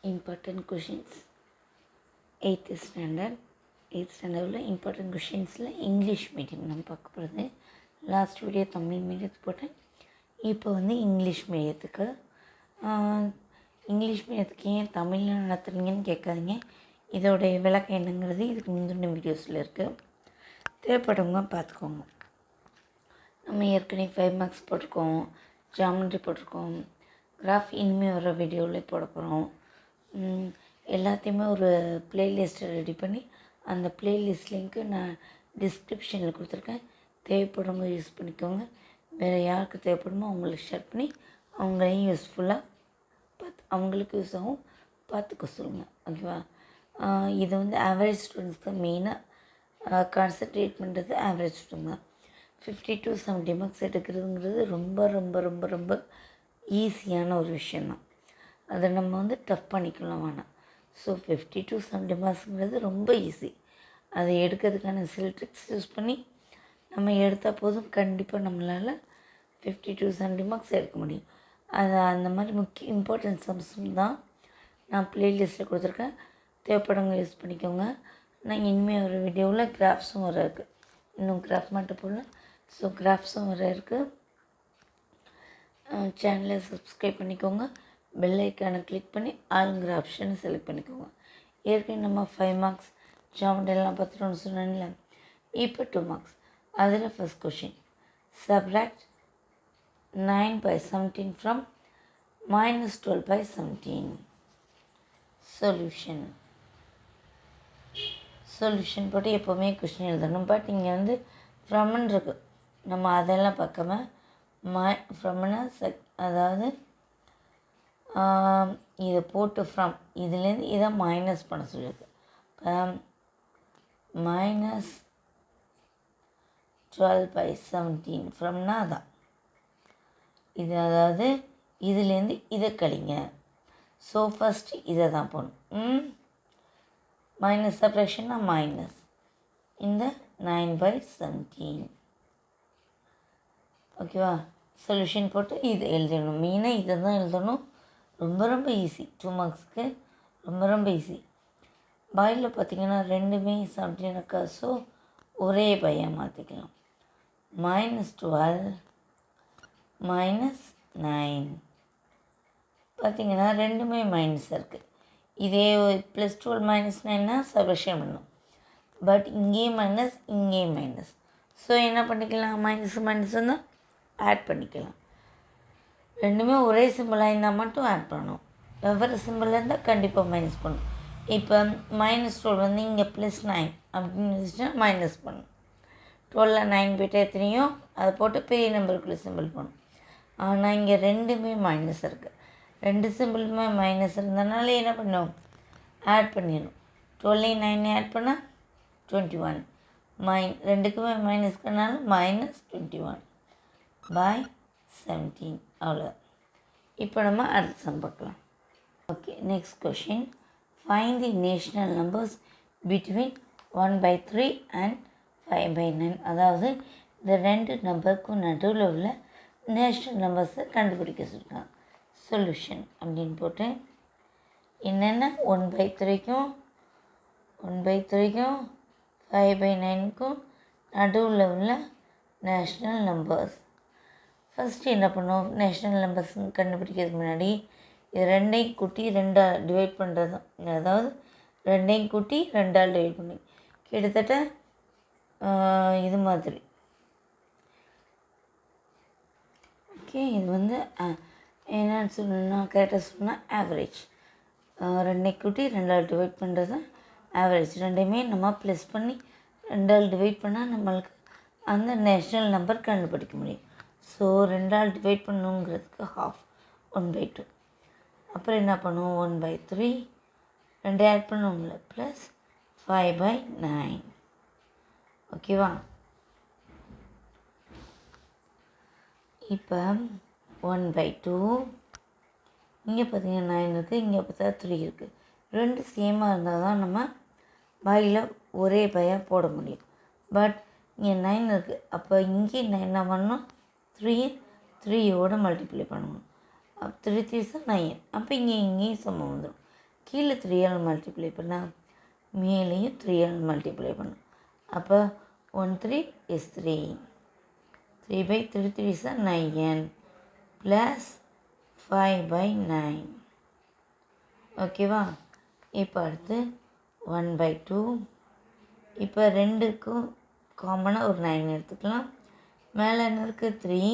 important questions 8th ஸ்டாண்டர்டில் important கொஷின்ஸில் English medium நம்ம பார்க்க போகிறது. லாஸ்ட் வீடியோ தமிழ் மீடியத்துக்கு போட்டேன். இப்போ வந்து இங்கிலீஷ் மீடியத்துக்கு ஏன் தமிழில் நடத்துகிறீங்கன்னு கேட்காதீங்க. இதோடைய விளக்கம் என்னங்கிறது இதுக்கு முந்தின வீடியோஸில் இருக்குது. தேவைப்படுவங்க பார்த்துக்கோங்க. நம்ம ஏற்கனவே 5 மார்க்ஸ் போட்டிருக்கோம், ஜாமெண்ட்ரி போட்டிருக்கோம், கிராஃப் இனிமேல் வர வீடியோவில் போட போகிறோம். எல்லாத்தையுமே ஒரு ப்ளேலிஸ்ட்டை ரெடி பண்ணி அந்த ப்ளேலிஸ்ட் லிங்க்கு நான் டிஸ்கிரிப்ஷனில் கொடுத்துருக்கேன். தேவைப்படுறவங்க யூஸ் பண்ணிக்கோங்க. வேறு யாருக்கு தேவைப்படுமோ அவங்களுக்கு ஷேர் பண்ணி அவங்களையும் யூஸ்ஃபுல்லாக அவங்களுக்கு யூஸ் ஆகும் பார்த்துக்க சொல்லுங்கள். ஓகேவா? இது வந்து ஆவரேஜ் ஸ்டூடெண்ட்ஸ் தான் மெயினாக கான்சன்ட்ரேட் பண்ணுறது. ஆவரேஜ் ஸ்டூடெண்ட் தான் 50 to 70 மார்க்ஸ் எடுக்கிறதுங்கிறது ரொம்ப ரொம்ப ரொம்ப ரொம்ப ஈஸியான ஒரு விஷயந்தான். அதை நம்ம வந்து டஃப் பண்ணிக்கலாம் வேணாம். ஸோ 50 to 70 மார்க்ஸுங்கிறது ரொம்ப ஈஸி. அதை எடுக்கிறதுக்கான சில ட்ரிக்ஸ் யூஸ் பண்ணி நம்ம எடுத்தால் போதும், கண்டிப்பாக நம்மளால் 50 to 70 மார்க்ஸ் எடுக்க முடியும். அது அந்த மாதிரி முக்கிய இம்பார்ட்டன்ட் சம்ஸும் தான் நான் ப்ளேலிஸ்ட்டில் கொடுத்துருக்கேன். தேவைப்படுங்க யூஸ் பண்ணிக்கோங்க. நான் இனிமேல் ஒரு வீடியோவில் கிராஃப்ஸும் வர இருக்குது. இன்னும் கிராஃப் மட்டும் போடல. ஸோ கிராஃப்ஸும் வர இருக்குது. சேனலை சப்ஸ்கிரைப் பண்ணிக்கோங்க. பெல் ஐக்கானை கிளிக் பண்ணி ஆளுங்கிற ஆப்ஷனை செலக்ட் பண்ணிக்கோங்க. ஏற்கனவே நம்ம 5 மார்க்ஸ் ஜாமெண்ட்ரிலாம் பார்த்துட்டோன்னு சொன்னேன்ல. இப்போ 2 மார்க்ஸ். அதில் first question, subtract 9/17 from -12/17. Solution போட்டு எப்போவுமே கொஷின் எழுதணும். பட் இங்கே வந்து ஃப்ரம்னு இருக்குது. நம்ம அதெல்லாம் பார்க்காம ஃப்ரம்னா அதாவது இதை போட்டு ஃப்ரம் இதுலேருந்து இதை மைனஸ் பண்ண சொல்லியிருக்கு. இப்போ -12/17 ஃப்ரம்னா அதான் இது, அதாவது இதுலேருந்து இதை கழிங்க. ஸோ ஃபஸ்ட்டு இதை தான் போடணும். மைனஸ் சப்ராக்ஷன்னா மைனஸ் இந்த 9/17. ஓகேவா? சொல்யூஷன் போட்டு இது எழுதிடணும். மெயினாக இதை தான் எழுதணும். ரொம்ப ரொம்ப ஈஸி. 2 மார்க்ஸ்க்கு ரொம்ப ரொம்ப ஈஸி. பாயில் பார்த்திங்கன்னா ரெண்டுமே 17 இருக்கா. ஸோ ஒரே பையன் மாற்றிக்கலாம். -12 -9 பார்த்திங்கன்னா ரெண்டுமே மைனஸ் இருக்குது. இதே +12 -9னா சப்ராக்ஷன் பண்ணணும். பட் இங்கேயும் மைனஸ் இங்கேயும் மைனஸ். ஸோ என்ன பண்ணிக்கலாம், மைனஸ் தான் ஆட் பண்ணிக்கலாம். ரெண்டுமே ஒரே சிம்பிளாக இருந்தால் மட்டும் ஆட் பண்ணணும். வெவ்வேறு சிம்பிளாக இருந்தால் கண்டிப்பாக மைனஸ் பண்ணணும். இப்போ -12 வந்து இங்கே +9 அப்படின்னு இருந்துச்சுன்னா மைனஸ் பண்ணணும். 12ல் 9 போய்ட்டு எத்தனையோ அதை போட்டு பெரிய நம்பருக்குள்ளே சிம்பிள் பண்ணணும். ஆனால் இங்கே ரெண்டுமே மைனஸ் இருக்குது. ரெண்டு சிம்பிளுமே மைனஸ் இருந்ததுனால என்ன பண்ணணும், ஆட் பண்ணிடணும். 12லையும் 9 ஆட் பண்ணால் 21. ரெண்டுக்குமே மைனஸ்க்குனால -21/17. அவ்வளோ. இப்போ நம்ம அடுத்த சம் பார்க்கலாம். Okay, next question, find the national numbers between 1/3 and 5/9. அதாவது இந்த ரெண்டு நம்பருக்கும் நடுவில் உள்ள நேஷ்னல் நம்பர்ஸை கண்டுபிடிக்க சொல்லியிருக்காங்க. சொல்யூஷன் அப்படின்னு போட்டு என்னென்ன 1/3க்கும் 5/9க்கும் நடுவில் உள்ள நேஷ்னல் நம்பர்ஸ். ஃபஸ்ட்டு என்ன பண்ணுவோம், நேஷ்னல் நம்பர்ஸ் கண்டுபிடிக்கிறதுக்கு முன்னாடி இது ரெண்டையும் கூட்டி 2ஆல் டிவைட் பண்ணுறது தான். அதாவது ரெண்டையும் கூட்டி 2ஆல் டிவைட் பண்ணி கிட்டத்தட்ட இது மாதிரி. ஓகே, இது வந்து என்னன்னு சொல்லணும்னா, கரெக்டாக சொல்லணும்னா ஆவரேஜ். ரெண்டையும் கூட்டி 2ஆல் டிவைட் பண்ணுறது தான் ஆவரேஜ். ரெண்டையுமே நம்ம ப்ளஸ் பண்ணி 2ஆல் டிவைட் பண்ணால் நம்மளுக்கு அந்த நேஷ்னல் நம்பர் கண்டுபிடிக்க முடியும். ஸோ 2ஆல் டிவைட் பண்ணுங்கிறதுக்கு ஹாஃப் 1/2. அப்புறம் என்ன பண்ணுவோம், 1/3 2 ஆட் பண்ணுவோம்ல ப்ளஸ் 5/9. ஓகேவா? இப்போ 1/2 இங்கே பார்த்தீங்கன்னா 9 இருக்குது, இங்கே பார்த்தா 3 இருக்குது. ரெண்டு சேமாக இருந்தால் தான் நம்ம பாயில் ஒரே பையாக போட முடியும். பட் இங்கே 9 இருக்குது. அப்போ இங்கே என்ன பண்ணணும், 3யோடு மல்டிப்ளை பண்ணணும். 3 3 9. அப்போ இங்கேயும் சமம் வந்துடும். கீழே 3ஆல் மல்டிப்ளை பண்ணால் மேலேயும் 3ஆல் மல்டிப்ளை பண்ணும். அப்போ 1 3 is 3. 3/3 3 is 9 plus 5/9. ஓகேவா? இப்போ அடுத்து 1/2. இப்போ ரெண்டுக்கும் காமனாக ஒரு 9 எடுத்துக்கலாம். மேலே என்ன இருக்குது? 3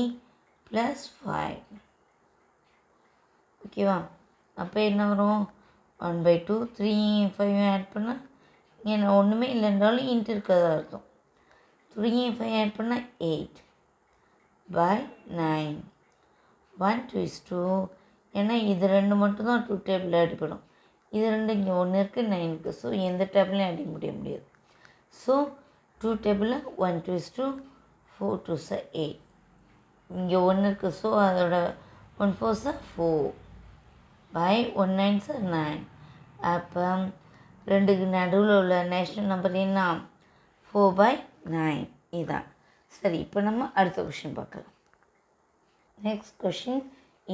ப்ளஸ் 5. ஓகேவா? அப்போ என்ன வரும்? 1/2 3 5 ஆட் பண்ணால் இங்கே ஒன்றுமே இல்லைன்றாலும் இன்ட்டு இருக்கிறதா அர்த்தம். 3 5 ஆட் பண்ணால் 8/9. 1 2 is 2. ஏன்னா இது ரெண்டு மட்டும்தான் 2 டேபிளில் அடிப்படும். இது ரெண்டு இங்கே 1 இருக்குது 9 இருக்குது. ஸோ எந்த டேபிளையும் அடிக்க முடியாது. ஸோ 2 டேபிளில் 1 2 is 2, 4 2 is 8. இங்கே 1 இருக்குது. ஸோ அதோட 1 4 is 4/1 9 is 9. அப்போ ரெண்டுக்கு நடுவில் உள்ள நேஷ்னல் நம்பர் என்ன? 4/9. இதுதான் சரி. இப்போ நம்ம அடுத்த கொஷின் பார்க்கலாம். Next question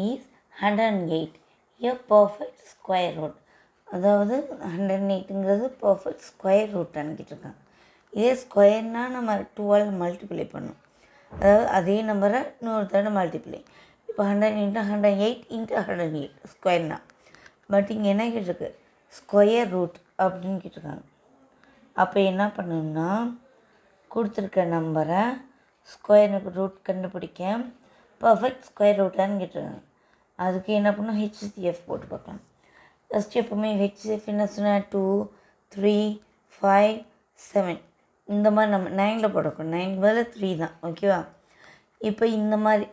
is 108 a perfect square root. அதாவது 108ங்கிறது பர்ஃபெக்ட் ஸ்கொயர் ரூட்டான்னு கேட்டிருக்காங்க. இதே ஸ்கொயர்னால் நம்ம 2ஆல் மல்டிப்ளை பண்ணோம். அதாவது அதே நம்பரை இன்னொரு தடவை மல்டிப்ளை. இப்போ 108 108 இன்ட்டு 108 ஸ்கொயர்னா. பட் இங்கே என்ன கேட்டிருக்கு? ஸ்கொயர் ரூட் அப்படின்னு கேட்டிருக்காங்க. அப்போ என்ன பண்ணணும்னா கொடுத்துருக்க நம்பரை ஸ்கொயர் ரூட் கண்டுபிடிக்க பர்ஃபெக்ட் ஸ்கொயர் ரூட்டான்னு கேட்டிருக்காங்க. அதுக்கு என்ன பண்ணணும்? ஹெச்சிஎஃப் போட்டு பார்க்கலாம். ஃபஸ்ட்டு எப்போவுமே ஹெச்சிஎஃப் என்ன சொன்னால் 2 3 5 7 இந்த மாதிரி நம்ம 9ல் போடக்கூடும். 9 பதில் 3 தான். ஓகேவா? இப்போ இந்த மாதிரி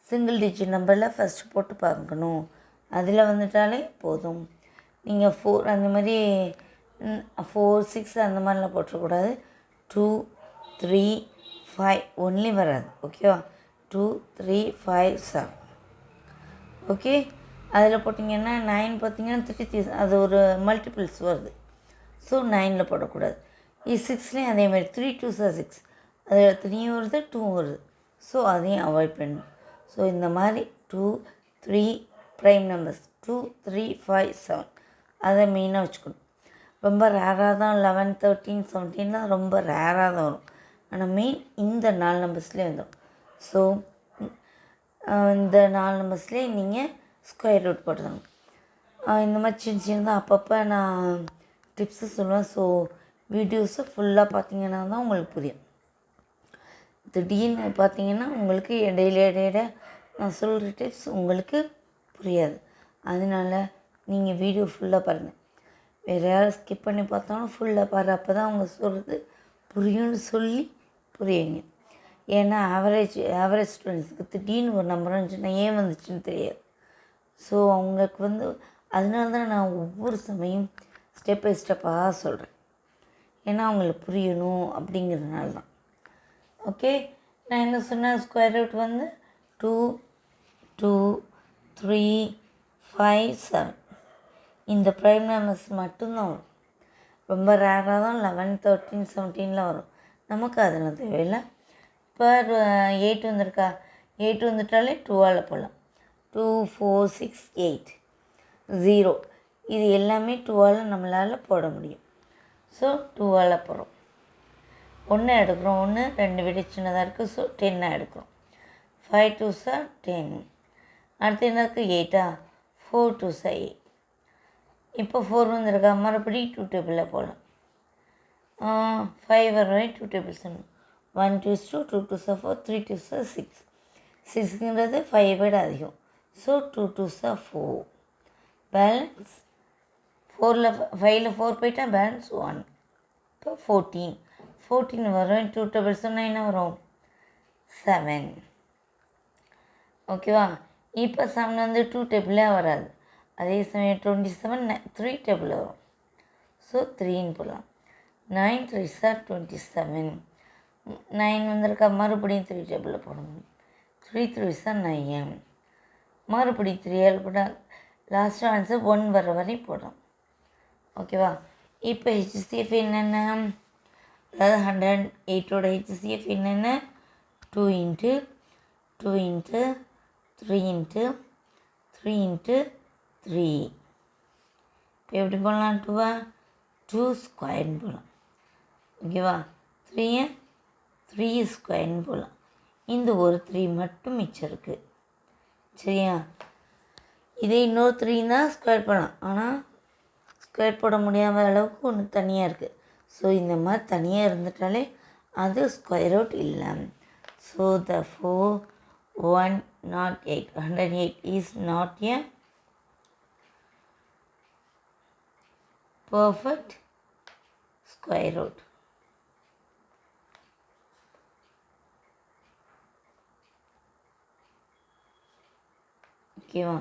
சிங்கிள் டிஜிட் நம்பரில் ஃபஸ்ட்டு போட்டு பார்க்கணும். அதில் வந்துட்டாலே போதும். நீங்கள் 4 அந்த மாதிரி 4 6 அந்த மாதிரிலாம் போட்டுறக்கூடாது. 2 3 5 ஒன்லி வராது. ஓகேவா? 2 3 5 7. ஓகே, அதில் போட்டிங்கன்னா 9 பார்த்திங்கன்னா 3 அது ஒரு மல்டிபிள்ஸ் வருது. ஸோ 9ல் போடக்கூடாது. இது 6லேயும் அதேமாதிரி 3 2 6 அதில் 3 வருது 2 வருது. ஸோ அதையும் அவாய்ட் பண்ணணும். ஸோ இந்த மாதிரி 2 3 ப்ரைம் நம்பர்ஸ் 2 3 5 7 அதை மெயினாக வச்சுக்கணும். ரொம்ப ரேராக தான் 11 13 17 ரொம்ப ரேராக தான் வரும். ஆனால் மெயின் இந்த 4 நம்பர்ஸ்லேயே வந்துடும். ஸோ இந்த 4 நம்பர்ஸ்லேயே நீங்கள் ஸ்கொயர் ரூட் போட்டுதாங்க. இந்த மாதிரி சின்ன சின்னதாக அப்பப்போ நான் டிப்ஸு சொல்லுவேன். ஸோ வீடியோஸை ஃபுல்லாக பார்த்தீங்கன்னா தான் உங்களுக்கு புரியும். திடீர்னு பார்த்தீங்கன்னா உங்களுக்கு இடையில நான் சொல்கிற டிப்ஸ் உங்களுக்கு புரியாது. அதனால் நீங்கள் வீடியோ ஃபுல்லாக பாருங்கள். வேறு யாரும் ஸ்கிப் பண்ணி பார்த்தாலும் ஃபுல்லாக பாரு. அப்போ தான் அவங்க சொல்கிறது புரியும்னு சொல்லி புரியுங்க. ஏன்னா ஆவரேஜ் ஸ்டூடெண்ட்ஸுக்கு திடீர்னு ஒரு நம்பர் வந்துச்சுன்னா ஏன் வந்துச்சுன்னு தெரியாது. ஸோ அவங்களுக்கு அதனால தான் நான் ஒவ்வொரு சமயம் ஸ்டெப் பை ஸ்டெப்பாக சொல்கிறேன். ஏன்னா அவங்களுக்கு புரியணும் அப்படிங்கிறதுனால தான். ஓகே, நான் என்ன சொன்னேன்? ஸ்கொயர் ரூட் 2 2 3 5 7 இந்த ப்ரைம் நம்பர்ஸ் மட்டும்தான் வரும். ரொம்ப ரேராக தான் 11 13 17 வரும். நமக்கு அதெல்லாம் தேவையில்லை. இப்போ 8 வந்திருக்கா? 8 வந்துட்டாலே 2ஆல் போடலாம். 2 4 6 8 0 இது எல்லாமே 2ஆல் நம்மளால் போட முடியும். ஸோ 2ஆல் போடுறோம். 1 எடுக்கிறோம். 1 2 விட சின்னதாக இருக்குது. ஸோ 10 எடுக்கிறோம். 5 2 10. அடுத்து என்ன இருக்குது? 8 4 2 8. இப்போ 4 வந்துருக்கா? மறுபடியும் 2 டேபிளில் போடலாம். 5 வர வரை 2 டேபிள்ஸ் 1 2 2 2 2 4 3 2 6 6ங்கிறது 5 விட அதிகம். ஸோ 2 2 4 பேலன்ஸ் 4ல் 5ல் 4 போயிட்டா பேலன்ஸ் 1. இப்போ 14 வரும். 2 டேபிள்ஸ் என்ன வரும்? 7. ஓகேவா? இப்போ 7 2 டேபிளாக வராது. அதே சமயம் 27 3 டேபிள் வரும். ஸோ 3ன்னு போடலாம். 9 3 27. 9 வந்திருக்கா? மறுபடியும் 3 டேபிளில் போடணும். 3 3 9. மறுபடியும் 3ஆல் போட்டால் லாஸ்ட்டு ஆன்சர் 1 வர வரை போடலாம். ஓகேவா? இப்போ ஹெச்சிஎஃப் என்னென்ன? அதாவது 108ஓட ஹெச்சிஎஃப் என்னென்ன? 2 × 2 × 3 × 3 × 3 எப்படி போடலாம்? 2 2 ஸ்கொயர்னு போடலாம். ஓகேவா? 3 3 ஸ்கொயர்னு போடலாம். இந்த ஒரு 3 மட்டும் மிச்சம் இருக்குது. சரியா? இதே இன்னொரு 3 தான் ஸ்கொயர் பண்ணலாம். ஆனால் ஸ்கொயர் போட முடியாத அளவுக்கு ஒன்று தனியாக இருக்குது. ஸோ இந்த மாதிரி தனியாக இருந்துட்டாலே அது ஸ்கொயர் ரூட் இல்லை. So therefore 108 is not a perfect square root. ஓகேவா?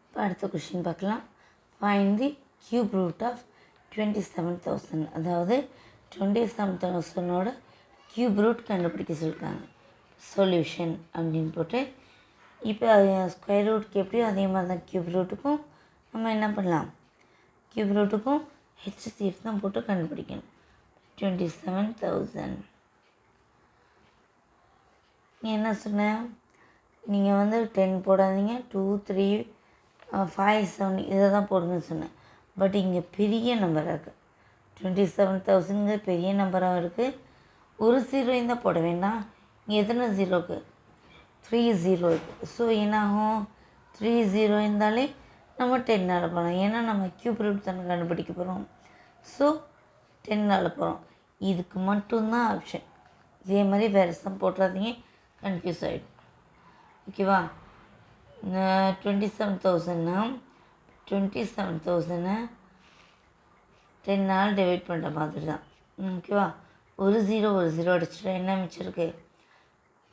இப்போ அடுத்த கொஷின் பார்க்கலாம். Find the cube root of 27,000. அதாவது 27,000ஓட கியூப் ரூட் கண்டுபிடிக்க சொல்லியிருக்காங்க. சொல்யூஷன் அப்படின்னு போட்டு இப்போ ஸ்கொயர் ரூட்டுக்கு எப்படியோ அதே மாதிரி தான் கியூப் ரூட்டுக்கும் நம்ம என்ன பண்ணலாம்? கியூப் ரூட்டுக்கும் HCF தான் போட்டு கண்டுபிடிக்கணும். 27,000 நீ என்ன சொன்னேன்? நீங்கள் வந்து 10 போடாதீங்க, 2 3 5 7 இதை தான் போடுங்கன்னு சொன்னேன். பட் இங்கே பெரிய நம்பராக இருக்குது. 27,000 பெரிய நம்பராக இருக்குது. ஒரு 0 தான் போட வேண்டாம். இங்கே எத்தனை 0க்கு? 3 0 இருக்குது. ஸோ என்னாகும்? 3 0 இருந்தாலே நம்ம 10 போகலாம். ஏன்னா நம்ம கியூப் ரூட் தானே கண்டுபிடிக்க போகிறோம். ஸோ 10 போகிறோம். இதுக்கு மட்டும்தான் ஆப்ஷன். இதே மாதிரி வேறு சம் போட்டுறாதீங்க, கன்ஃபியூஸ் ஆகிடும். ஓகேவா? 27,000னா 27,000 10 டிவைட் பண்ணுற மாதிரி தான். ஓகேவா? ஒரு 0 அடிச்சுட்டா என்ன மிச்சிருக்கு?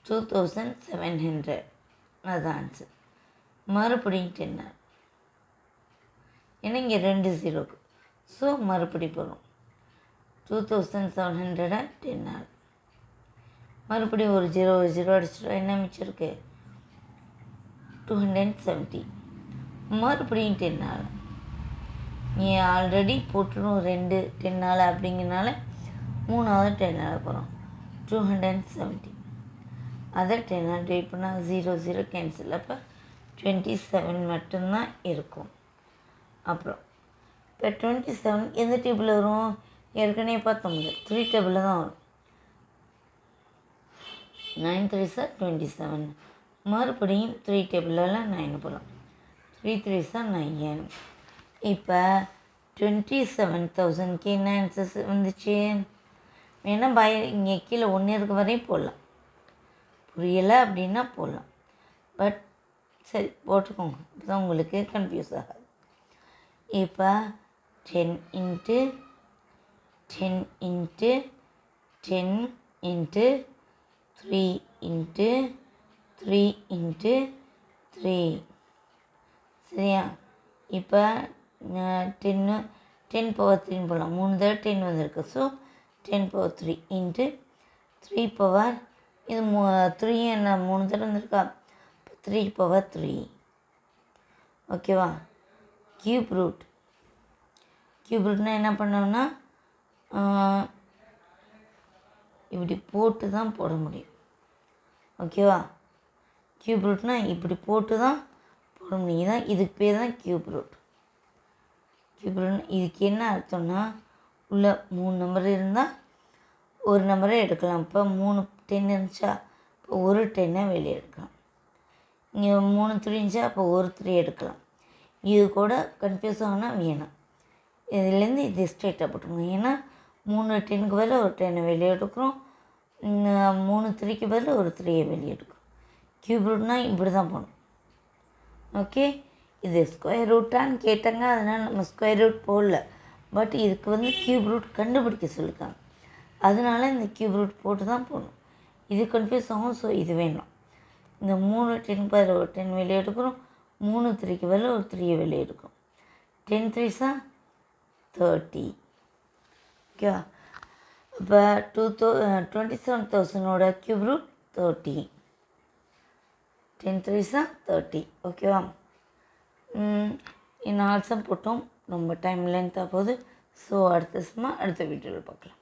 2,700. அதுதான் ஆன்சர். மறுபடியும் 10 ஏன்னா இங்கே 2 0க்கு. ஸோ மறுபடி போகிறோம். 2,700 10 மறுபடியும் ஒரு 0 அடிச்சுட்டா என்ன மிச்சிருக்கு? 270. மறுபடியும் 10 நீ ஆல்ரெடி போட்டுரும் 2 10 அப்படிங்கிறனால 3வது 10 போகிறோம். 270 அதை 10 டிவைட் பண்ணால் 0 கேன்சல். அப்போ 27 மட்டும்தான் இருக்கும். அப்புறம் இப்போ 27 எந்த டேபிளில் வரும்? ஏற்கனவே பார்த்தோம்ல 3 டேபிளில் தான் வரும். 9 3s 27. மறுபடியும் 3 டேபிளில் 9 போகலாம். 3 3s 9. இப்போ 27,000க்கு என்ன ஆன்சர்ஸ் வந்துச்சு? வேணால் இங்கே கீழே 1 இருக்க வரையும் போடலாம். புரியலை அப்படின்னா போடலாம். பட் சரி போட்டுக்கோங்க, இப்போ தான் உங்களுக்கு கன்ஃபியூஸ் ஆகாது. இப்போ 10 × 10 × 10 × 3 × 3 × 3 சரியா? இப்போ 10 பவர் 3 போடலாம். 3 தடவை 10 வந்திருக்கு. ஸோ 10 பவர் 3 × 3 பவர் இது 3 என்ன 3 தடவை வந்திருக்கா? 3 பவர் 3. ஓகேவா? கியூப் ரூட்னால் என்ன பண்ணோம்னா இப்படி போட்டு தான் போட முடியும். ஓகேவா? கியூப் ரூட்னால் இப்படி போட்டு தான் போட முடியும். இதான் இதுக்கு பேர் தான் கியூப் ரூட். இதுக்கு என்ன அர்த்தம்னா உள்ள 3 நம்பர் இருந்தால் ஒரு நம்பரை எடுக்கலாம். இப்போ 3 10 இருந்துச்சா, இப்போ ஒரு 10 வெளியே எடுக்கலாம். இங்கே 3 3 இருந்துச்சா, அப்போ ஒரு 3 எடுக்கலாம். இது கூட கன்ஃபியூஸ் ஆனால் வேணாம். இதுலேருந்து இது ஸ்ட்ரெயிட்டாக போட்டுக்கோங்க. ஏன்னா 3 10க்கு பதில் ஒரு 10 வெளியே எடுக்கிறோம். 3 3க்கு பதில் ஒரு 3 வெளியே எடுக்கிறோம். கியூப் ரூட்னால் இப்படி தான் போகணும். ஓகே, இது ஸ்கொயர் ரூட்டான்னு கேட்டாங்க, அதனால் நம்ம ஸ்கொயர் ரூட் போடல. பட் இதுக்கு வந்து கியூப் ரூட் கண்டுபிடிக்க சொல்லியிருக்காங்க. அதனால இந்த கியூப் ரூட் போட்டு தான் போடணும். இது கன்ஃபியூஸ் ஆகும். ஸோ இது வேணும். இந்த 3 10க்கு பதில் ஒரு 10 வெளியே எடுக்கிறோம். 3 3க்கு பதில் ஒரு 3 வெளியே எடுக்கிறோம். 10 3s 30. ஓகேவா? அப்போ 27,000ஓட கியூப் ரூட் 30. 10 3s 30. ஓகேவா? இன்னும் ஆல்சம் போட்டோம். ரொம்ப டைம் லென்த்தாக போகுது. ஸோ அடுத்த வீடியோவில் பார்க்கலாம்.